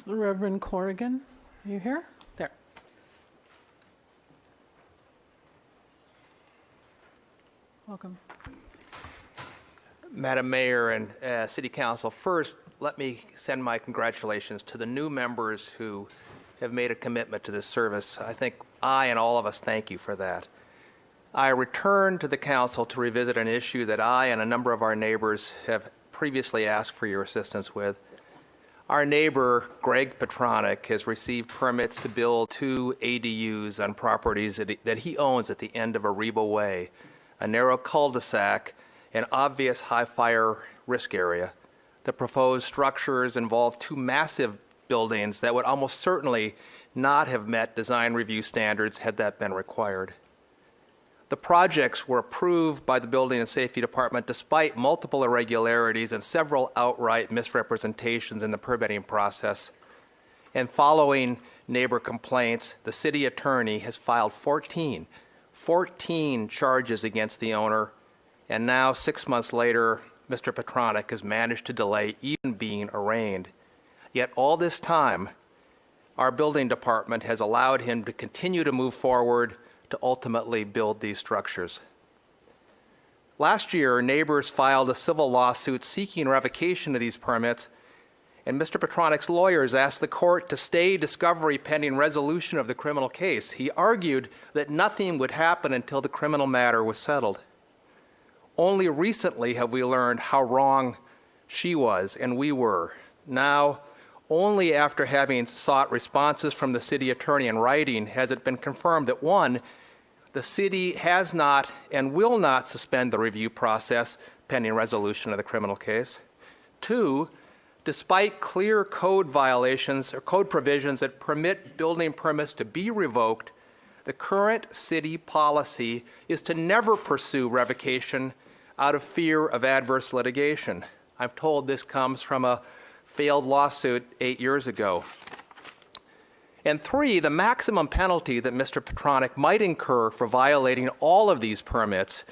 The Reverend Corrigan, are you here? There. Welcome. Madam Mayor and City Council, first, let me send my congratulations to the new members who have made a commitment to this service. I think I and all of us thank you for that. I return to the Council to revisit an issue that I and a number of our neighbors have previously asked for your assistance with. Our neighbor, Greg Petronic, has received permits to build 2 ADUs on properties that he owns at the end of Arriba Way, a narrow cul-de-sac, an obvious high fire risk area. The proposed structures involve 2 massive buildings that would almost certainly not have met design review standards had that been required. The projects were approved by the Building and Safety Department despite multiple irregularities and several outright misrepresentations in the permitting process. And following neighbor complaints, the city attorney has filed 14 charges against the owner, and now 6 months later, Mr. Petronic has managed to delay even being arraigned. Yet all this time, our building department has allowed him to continue to move forward to ultimately build these structures. Last year, neighbors filed a civil lawsuit seeking revocation of these permits, and Mr. Petronic's lawyers asked the court to stay discovery pending resolution of the criminal case. He argued that nothing would happen until the criminal matter was settled. Only recently have we learned how wrong she was and we were. Now, only after having sought responses from the city attorney in writing has it been confirmed that 1, the city has not and will not suspend the review process pending resolution of the criminal case. 2, despite clear code violations or code provisions that permit building permits to be revoked, the current city policy is to never pursue revocation out of fear of adverse litigation. I'm told this comes from a failed lawsuit 8 years ago. And 3, the maximum penalty that Mr. Petronic might incur for violating all of these permits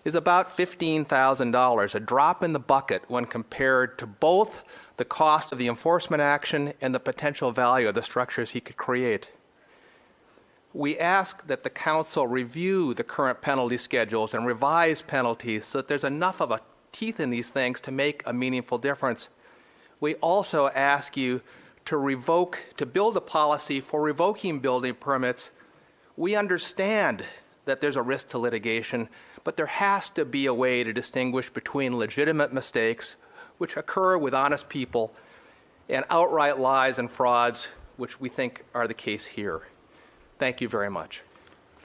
is about $15,000, a drop in the bucket when compared to both the cost of the enforcement action and the potential value of the structures he could create. We ask that the council review the current penalty schedules and revise penalties so that there's enough of a teeth in these things to make a meaningful difference. We also ask you to build a policy for revoking building permits. We understand that there's a risk to litigation, but there has to be a way to distinguish between legitimate mistakes, which occur with honest people, and outright lies and frauds, which we think are the case here. Thank you very much.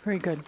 Very good.